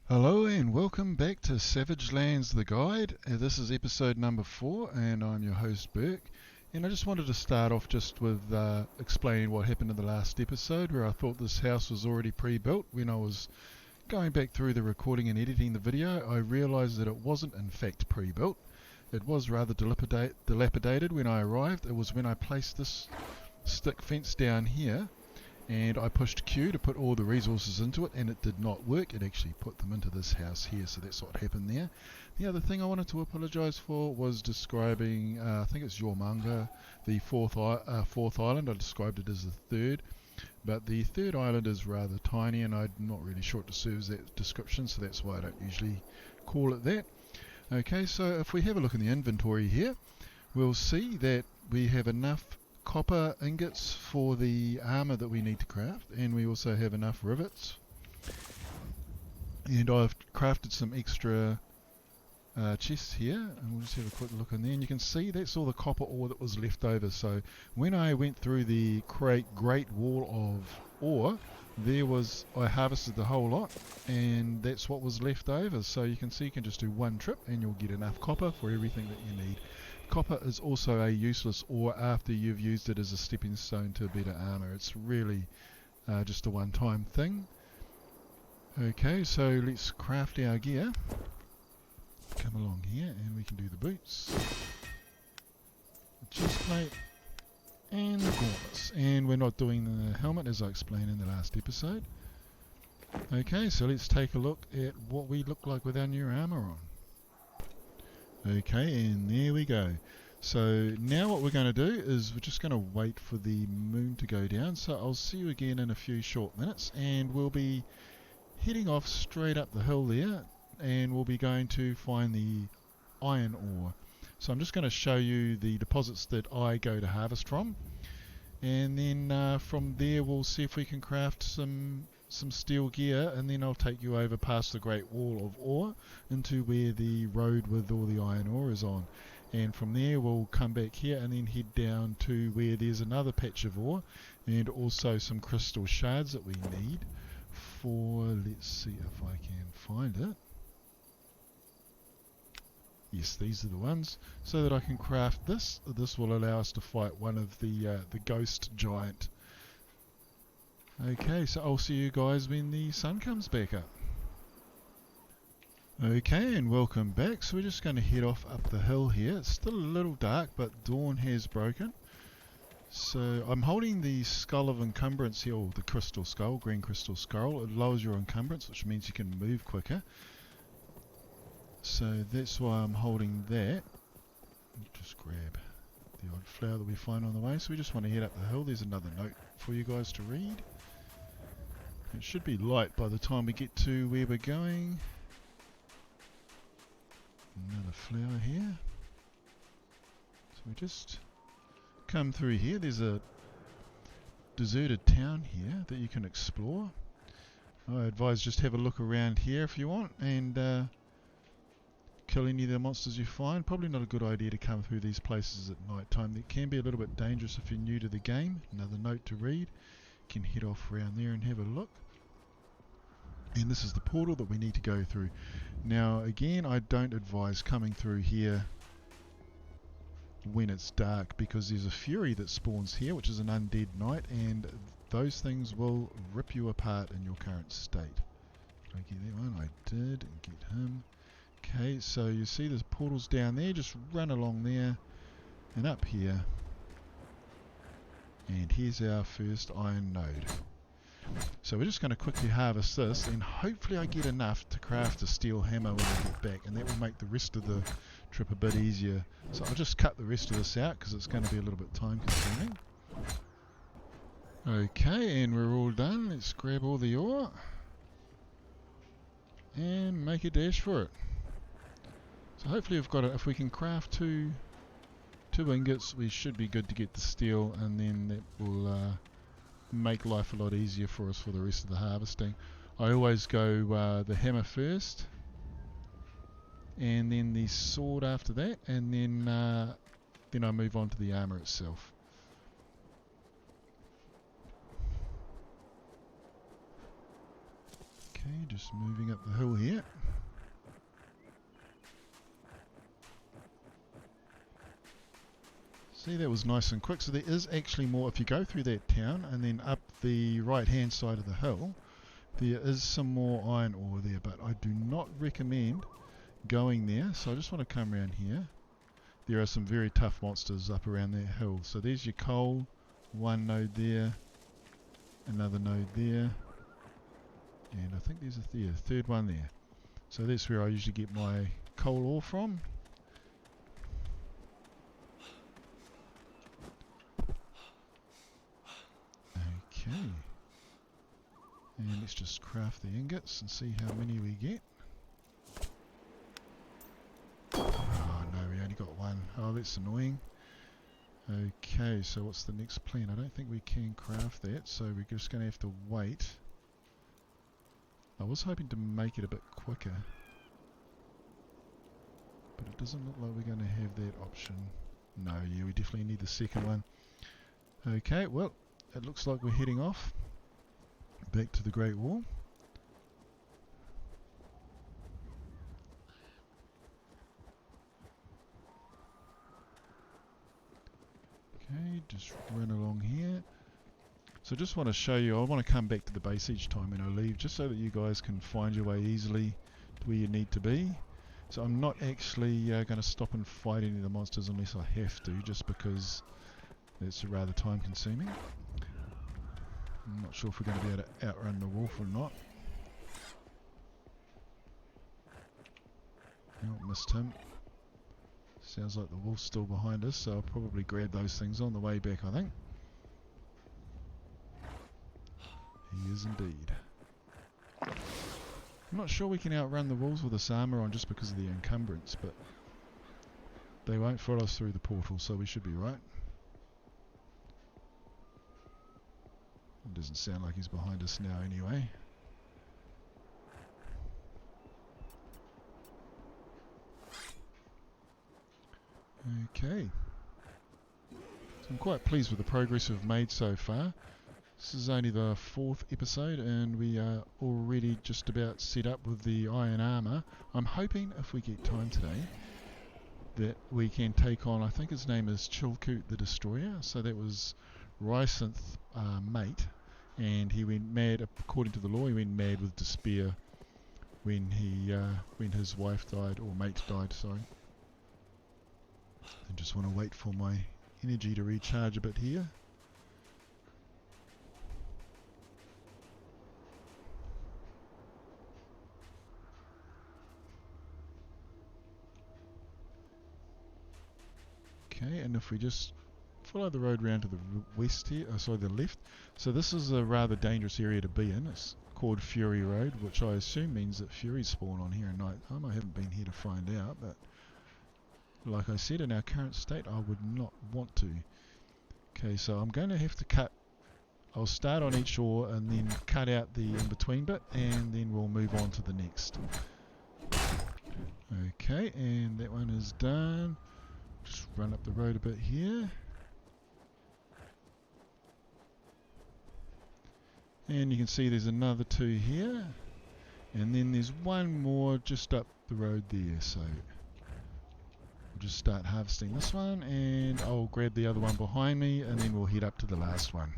Hello and welcome back to Savage Lands the Guide. This is episode number 4 and I'm your host Burke. And I just wanted to start off just with explaining what happened in the last episode where I thought this house was already pre-built. When I was going back through the recording and editing the video, I realised that it wasn't in fact pre-built. It was rather dilapidated when I arrived. It was when I placed this stick fence down here and I pushed Q to put all the resources into it and it did not work. It actually put them into this house here, so that's what happened there. The other thing I wanted to apologise for was describing, I think it's your manga, the fourth island. I described it as the third, but the third island is rather tiny and I'm not really sure it deserves that description, so that's why I don't usually call it that. Okay, so if we have a look in the inventory here, we'll see that we have enough copper ingots for the armor that we need to craft, and we also have enough rivets, and I've crafted some extra chests here, and we'll just have a quick look in there, and you can see that's all the copper ore that was left over. So when I went through the Great Wall of Ore, I harvested the whole lot, and that's what was left over. So you can see you can just do one trip and you'll get enough copper for everything that you need. Copper is also a useless ore after you've used it as a stepping stone to better armor. It's really just a one-time thing. Okay, so let's craft our gear. Come along here and we can do the boots, the chest plate, and the gauntlets. And we're not doing the helmet as I explained in the last episode. Okay, so let's take a look at what we look like with our new armor on. Okay, and there we go. So now what we're going to do is we're just going to wait for the moon to go down. So I'll see you again in a few short minutes, and we'll be heading off straight up the hill there, and we'll be going to find the iron ore. So I'm just going to show you the deposits that I go to harvest from, and then from there we'll see if we can craft some steel gear, and then I'll take you over past the Great Wall of Ore into where the road with all the iron ore is on, and from there we'll come back here and then head down to where there's another patch of ore and also some crystal shards that we need for, let's see if I can find it. Yes, these are the ones, so that I can craft this. This will allow us to fight one of the ghost giant. Okay, so I'll see you guys when the sun comes back up. Okay, and welcome back. So we're just going to head off up the hill here. It's still a little dark, but dawn has broken. So I'm holding the skull of encumbrance here, or the crystal skull, green crystal skull. It lowers your encumbrance, which means you can move quicker. So that's why I'm holding that. Just grab the odd flower that we find on the way. So we just want to head up the hill. There's another note for you guys to read. It should be light by the time we get to where we're going. Another flower here. So we just come through here. There's a deserted town here that you can explore. I advise just have a look around here if you want, and kill any of the monsters you find. Probably not a good idea to come through these places at night time. It can be a little bit dangerous if you're new to the game. Another note to read. You can head off around there and have a look. And this is the portal that we need to go through. Now again, I don't advise coming through here when it's dark, because there's a fury that spawns here, which is an undead knight, and those things will rip you apart in your current state. Did I get that one? I did, and get him. Okay, so you see there's portals down there, just run along there and up here. And here's our first iron node. So we're just going to quickly harvest this, and hopefully I get enough to craft a steel hammer when I get back, and that will make the rest of the trip a bit easier. So I'll just cut the rest of this out because it's going to be a little bit time consuming. Okay, and we're all done. Let's grab all the ore and make a dash for it. So hopefully we've got it. If we can craft two ingots, we should be good to get the steel, and then that will make life a lot easier for us for the rest of the harvesting. I always go the hammer first, and then the sword after that, and then I move on to the armor itself. Okay, just moving up the hill here. See, that was nice and quick. So there is actually more. If you go through that town and then up the right hand side of the hill, there is some more iron ore there, but I do not recommend going there. So I just want to come around here. There are some very tough monsters up around that hill. So there's your coal, one node there, another node there, and I think there's a third one there. So that's where I usually get my coal ore from. Okay. And let's just craft the ingots and see how many we get. Oh no, we only got one. Oh, that's annoying. Okay, so what's the next plan? I don't think we can craft that, so we're just going to have to wait. I was hoping to make it a bit quicker, but it doesn't look like we're going to have that option. No, yeah, we definitely need the second one. Okay, well, it looks like we're heading off back to the Great Wall. Okay, just run along here. So just want to show you, I want to come back to the base each time when I leave, just so that you guys can find your way easily to where you need to be. So I'm not actually going to stop and fight any of the monsters unless I have to, just because it's rather time consuming. I'm not sure if we're going to be able to outrun the wolf or not. Oh, missed him. Sounds like the wolf's still behind us, so I'll probably grab those things on the way back, I think. He is indeed. I'm not sure we can outrun the wolves with this armour on just because of the encumbrance, but they won't follow us through the portal, so we should be right. It doesn't sound like he's behind us now anyway. Okay. So I'm quite pleased with the progress we've made so far. This is only the 4th episode and we are already just about set up with the iron armour. I'm hoping if we get time today that we can take on, I think his name is Chilkoot the Destroyer. So that was Rysynth's mate, and he went mad, according to the law, he went mad with despair when his wife died, or mate died, sorry. I just want to wait for my energy to recharge a bit here. Okay, and if we just follow the road round to the west here, the left. So this is a rather dangerous area to be in. It's called Fury Road, which I assume means that Furies spawn on here at night time. I haven't been here to find out, but like I said, in our current state, I would not want to. Okay, so I'm going to have to cut. I'll start on each ore and then cut out the in-between bit, and then we'll move on to the next. Okay, and that one is done. Just run up the road a bit here. And you can see there's another 2 here. And then there's one more just up the road there. So we'll just start harvesting this one, and I'll grab the other one behind me, and then we'll head up to the last one.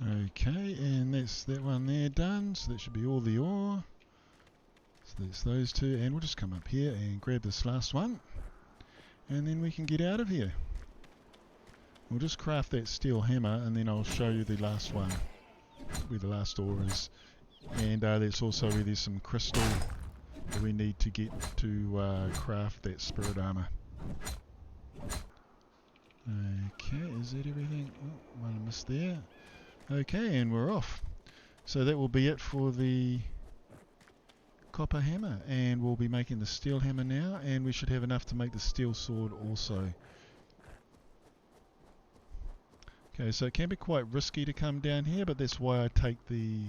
Okay, and that's that one there done. So that should be all the ore. So that's those 2, and we'll just come up here and grab this last one, and then we can get out of here. We'll just craft that steel hammer, and then I'll show you the last one, where the last ore is. And that's also where there's some crystal that we need to get to craft that spirit armor. Okay, is that everything? Oh, one I missed there. Okay, and we're off. So that will be it for the copper hammer, and we'll be making the steel hammer now, and we should have enough to make the steel sword also. Okay, so it can be quite risky to come down here, but that's why I take the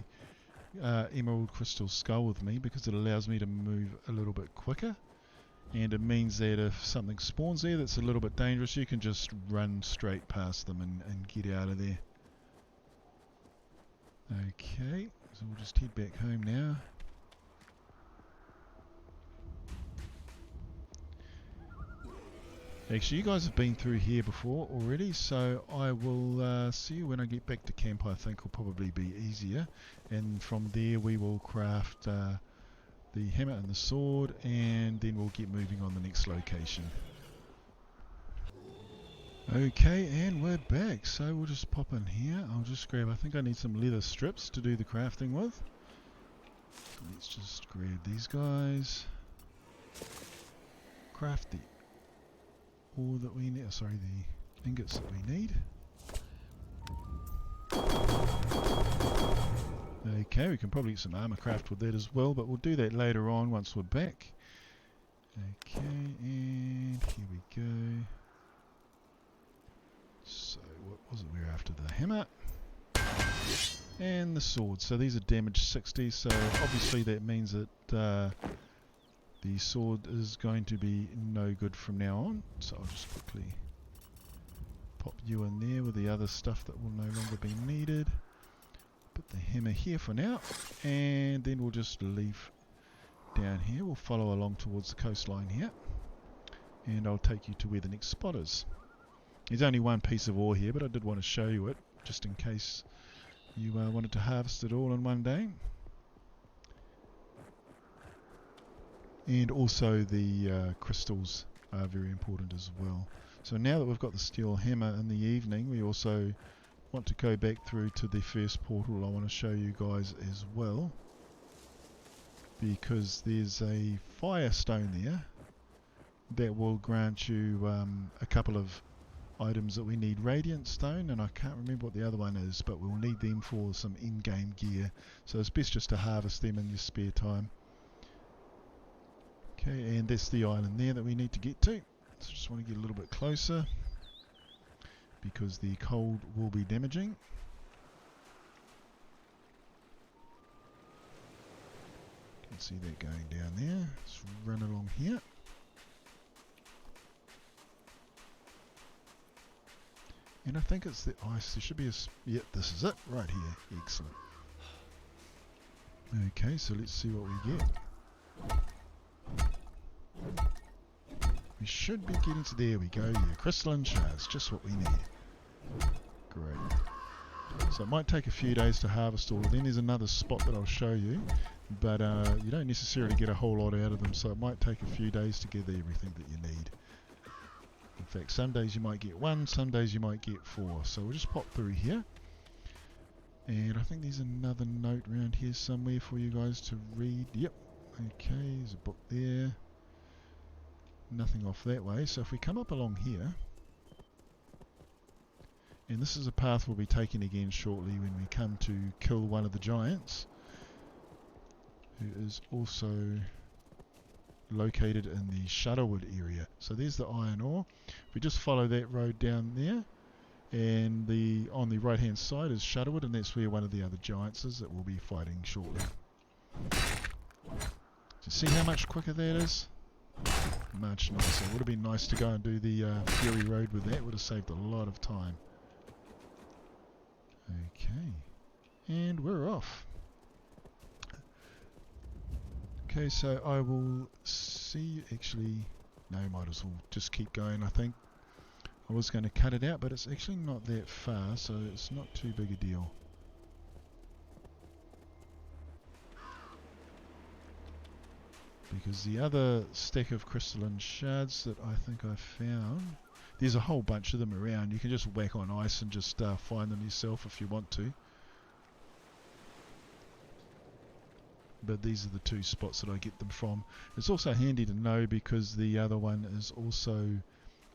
emerald crystal skull with me, because it allows me to move a little bit quicker, and it means that if something spawns there that's a little bit dangerous, you can just run straight past them and get out of there. Okay, so So we'll just head back home now. Actually, you guys have been through here before already, so I will see you when I get back to camp. I think will probably be easier, and from there we will craft the hammer and the sword, and then we'll get moving on the next location. Okay, and we're back, so we'll just pop in here. I'll just grab, I think I need some leather strips to do the crafting with. Let's just grab these guys. Craft the ore that we need, sorry, the ingots that we need. Okay, we can probably get some armor craft with that as well, but we'll do that later on once we're back. Okay, and here we go. So what was it we were after? The hammer and the sword. So these are damage 60, so obviously that means that the sword is going to be no good from now on. So I'll just quickly pop you in there with the other stuff that will no longer be needed. Put the hammer here for now, and then we'll just leave down here. We'll follow along towards the coastline here, and I'll take you to where the next spot is. There's only one piece of ore here, but I did want to show you it, just in case you wanted to harvest it all in one day. And also the crystals are very important as well. So now that we've got the steel hammer in the evening, we also want to go back through to the first portal I want to show you guys as well, because there's a fire stone there that will grant you a couple of items that we need. Radiant stone, and I can't remember what the other one is, but we'll need them for some in-game gear, so it's best just to harvest them in your spare time. Okay, and that's the island there that we need to get to. So just want to get a little bit closer because the cold will be damaging. You can see that going down there. Let's run along here. And I think it's the ice. There should be a... Yep, this is it. Right here. Excellent. Okay, so let's see what we get. We should be getting to... There we go. Yeah, crystalline shards. Just what we need. Great. So it might take a few days to harvest all of them. There's another spot that I'll show you. But you don't necessarily get a whole lot out of them. So it might take a few days to gather everything that you need. In fact, some days you might get one, some days you might get 4. So we'll just pop through here. And I think there's another note around here somewhere for you guys to read. Yep. Okay, there's a book there. Nothing off that way. So if we come up along here, and this is a path we'll be taking again shortly when we come to kill one of the giants, who is also located in the Shutterwood area. So there's the iron ore. If we just follow that road down there, and on the right hand side is Shutterwood, and that's where one of the other giants is that we'll be fighting shortly. So see how much quicker that is? Much nicer. It would have been nice to go and do the Fury Road with that. Would have saved a lot of time. Okay, and we're off. Okay, so I will see, actually, no, might as well just keep going. I think I was going to cut it out, but it's actually not that far, so it's not too big a deal. Because the other stack of crystalline shards that I think I found, there's a whole bunch of them around. You can just whack on ice and just find them yourself if you want to. But these are the 2 spots that I get them from. It's also handy to know because the other one is also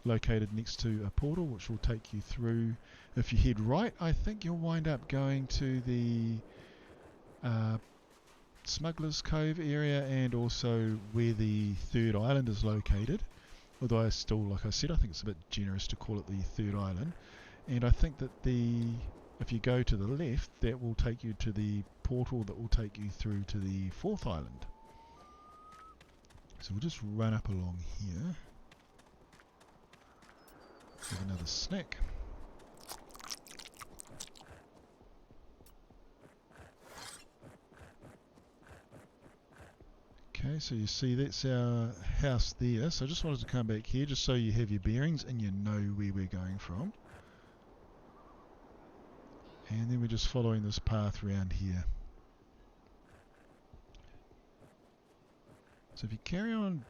located next to a portal which will take you through. If you head right, I think you'll wind up going to the Smuggler's Cove area, and also where the third island is located. Although I still, like I said, I think it's a bit generous to call it the third island. And I think that if you go to the left, that will take you to the portal that will take you through to the 4th island. So we'll just run up along here. Have another snack. Okay, so you see that's our house there. So I just wanted to come back here just so you have your bearings and you know where we're going from. And then we're just following this path around here. So if you carry on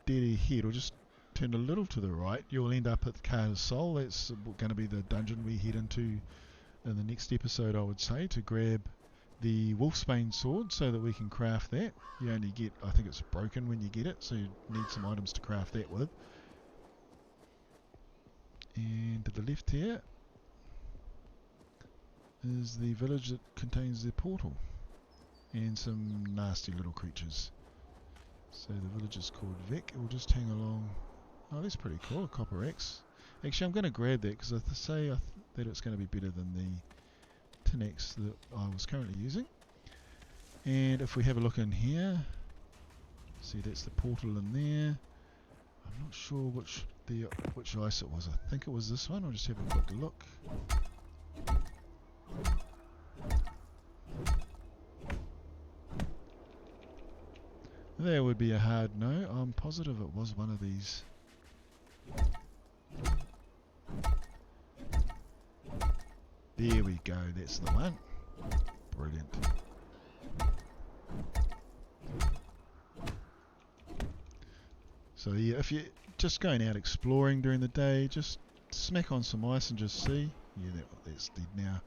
dead ahead or just turn a little to the right, you'll end up at the Carter's Soul. That's going to be the dungeon we head into in the next episode, I would say, to grab the Wolfsbane sword so that we can craft that. You only get, I think it's broken when you get it, so you need some items to craft that with. And to the left here is the village that contains the portal and some nasty little creatures. So the village is called Vic. We'll just hang along. Oh, that's pretty cool, a copper axe. Actually, I'm going to grab that because I say that it's going to be better than the tin axe that I was currently using. And if we have a look in here, see that's the portal in there. I'm not sure which ice it was. I think it was this one. I'll just have a quick look. That would be a hard no. I'm positive it was one of these. There we go, that's the one. Brilliant. So yeah, if you're just going out exploring during the day, just smack on some ice and just see. Yeah, that's dead now.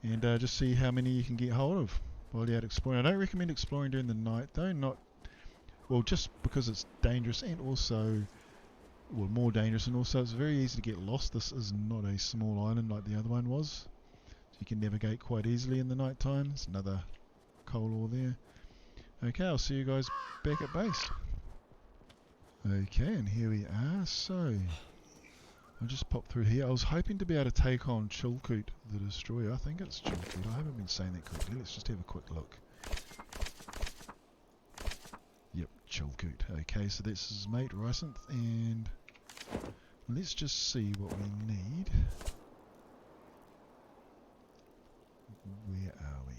And just see how many you can get hold of while you're out exploring. I don't recommend exploring during the night though, well, just because it's dangerous and also, well, more dangerous, and also it's very easy to get lost. This is not a small island like the other one was. So you can navigate quite easily in the night time. There's another coal ore there. Okay, I'll see you guys back at base. Okay, and here we are. So, I'll just pop through here. I was hoping to be able to take on Chilkoot, the Destroyer. I think it's Chilkoot. I haven't been saying that correctly. Let's just have a quick look. Yep, Chilkoot. Okay, so that's his mate, Rysynth, and let's just see what we need. Where are we?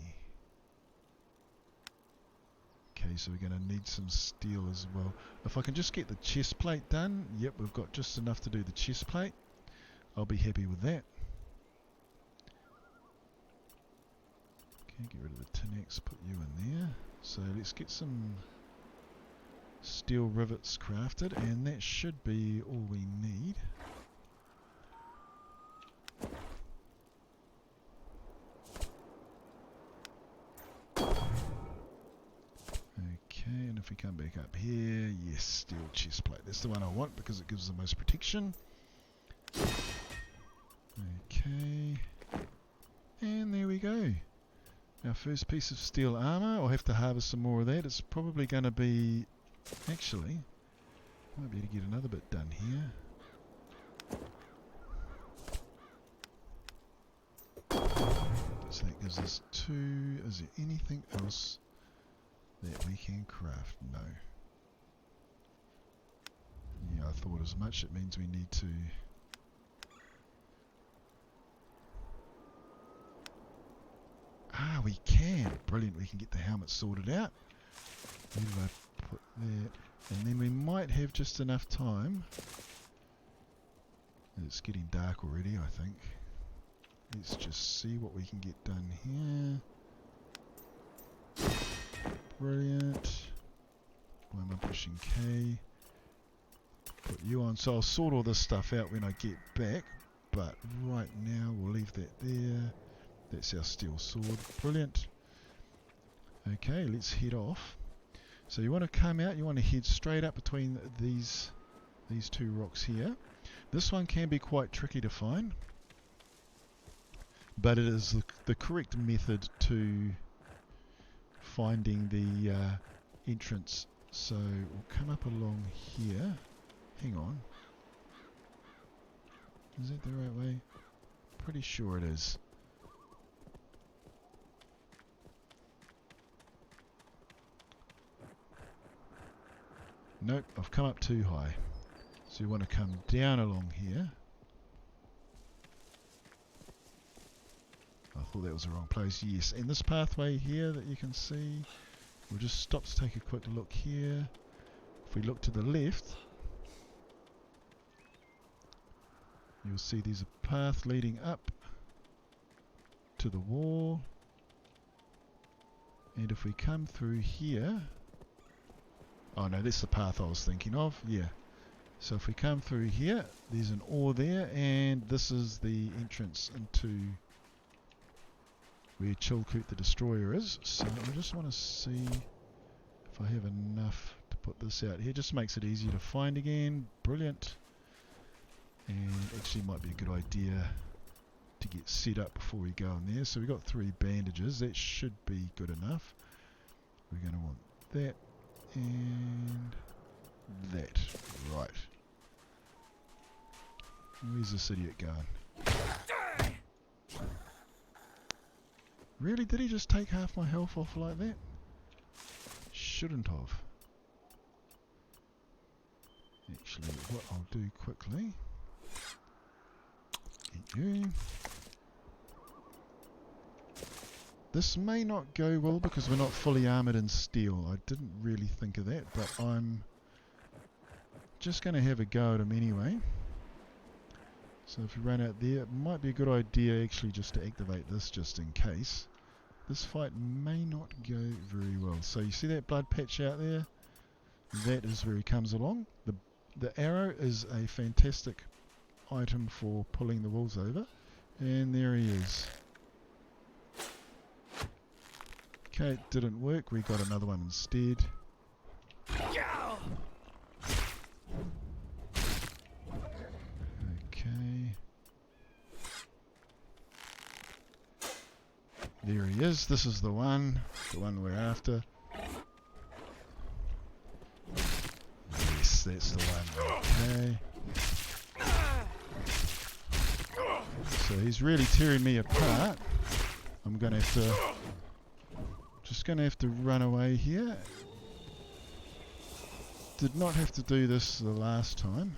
Okay, so we're going to need some steel as well. If I can just get the chest plate done, yep, we've got just enough to do the chest plate. I'll be happy with that. Okay, get rid of the tin axe, put you in there. So let's get some steel rivets crafted, and that should be all we need. Okay, and if we come back up here, yes, steel chest plate. That's the one I want because it gives the most protection. Okay, and there we go. Our first piece of steel armour. I'll have to harvest some more of that. It's probably going to be, actually, might be able to get another bit done here. So that gives us 2. Is there anything else that we can craft? No. Yeah, I thought as much. It means we need to we can. Brilliant, we can get the helmet sorted out. Where do I put that? And then we might have just enough time. It's getting dark already, I think. Let's just see what we can get done here. Brilliant. Why am I pushing K? Put you on. So I'll sort all this stuff out when I get back. But right now we'll leave that there. That's our steel sword. Brilliant. Okay, let's head off. So you want to come out, you want to head straight up between these 2 rocks here. This one can be quite tricky to find, but it is the correct method to finding the entrance. So we'll come up along here. Hang on. Is that the right way? Pretty sure it is. Nope, I've come up too high. So you want to come down along here. I thought that was the wrong place. Yes, and this pathway here that you can see We'll just stop to take a quick look here. If we look to the left, you'll see there's a path leading up to the wall. And if we come through here, oh no, that's the path I was thinking of, yeah. So if we come through here, there's an ore there, and this is the entrance into where Chilkoot the Destroyer is. So I just want to see if I have enough to put this out here. Just makes it easier to find again. Brilliant. And actually might be a good idea to get set up before we go in there. So we've got 3 bandages. That should be good enough. We're going to want that and that. Right. Where's this idiot going? Really? Did he just take half my health off like that? Shouldn't have. Actually, what I'll do quickly... Get you. This may not go well because we're not fully armoured in steel. I didn't really think of that, but I'm just going to have a go at him anyway. So if we run out there, it might be a good idea actually just to activate this just in case. This fight may not go very well. So you see that blood patch out there? That is where he comes along. The arrow is a fantastic item for pulling the wolves over. And there he is. Okay, it didn't work. We got another one instead. Okay. There he is. This is the one we're after. Yes, that's the one. Okay. So he's really tearing me apart. I'm going to have to... Just going to have to run away here. Did not have to do this the last time.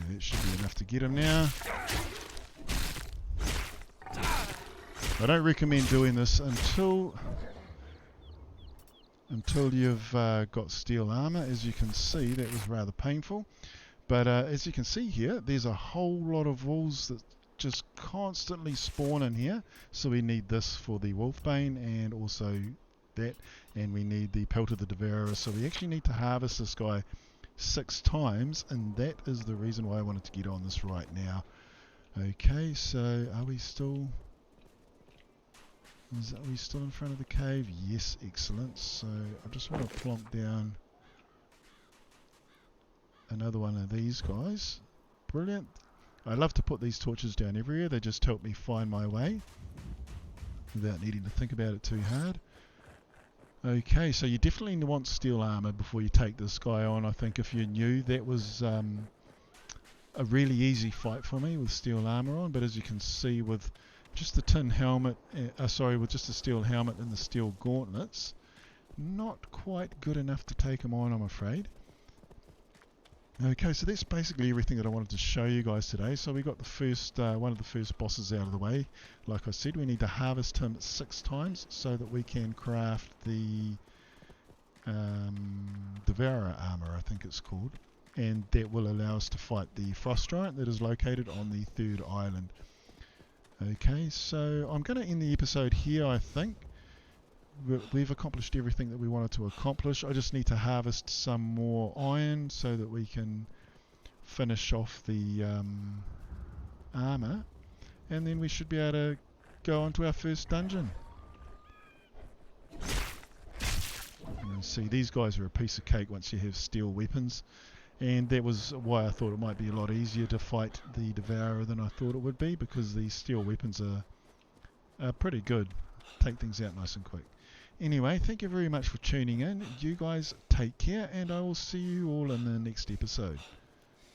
That should be enough to get him now. I don't recommend doing this until you've got steel armor. As you can see, that was rather painful. But as you can see here, there's a whole lot of wolves that just constantly spawn in here. So we need this for the Wolfbane and also that. And we need the Pelt of the Devourer. So we actually need to harvest this guy 6 times. And that is the reason why I wanted to get on this right now. Okay, so are we still... Are we still in front of the cave? Yes, excellent. So I just want to plonk down another one of these guys. Brilliant. I love to put these torches down everywhere. They just help me find my way without needing to think about it too hard. Okay, so you definitely want steel armor before you take this guy on. I think if you're new, that was a really easy fight for me with steel armor on. But as you can see, with just the tin helmet, with just the steel helmet and the steel gauntlets, not quite good enough to take him on, I'm afraid. Okay, so that's basically everything that I wanted to show you guys today. So we got the first, one of the first bosses out of the way. Like I said, we need to harvest him 6 times so that we can craft the Devourer armor, I think it's called. And that will allow us to fight the Frost Giant that is located on the 3rd island. Okay, so I'm going to end the episode here, I think. We've accomplished everything that we wanted to accomplish. I just need to harvest some more iron so that we can finish off the armor. And then we should be able to go on to our first dungeon. And see, these guys are a piece of cake once you have steel weapons. And that was why I thought it might be a lot easier to fight the Devourer than I thought it would be, because these steel weapons are pretty good. Take things out nice and quick. Anyway, thank you very much for tuning in. You guys take care, and I will see you all in the next episode.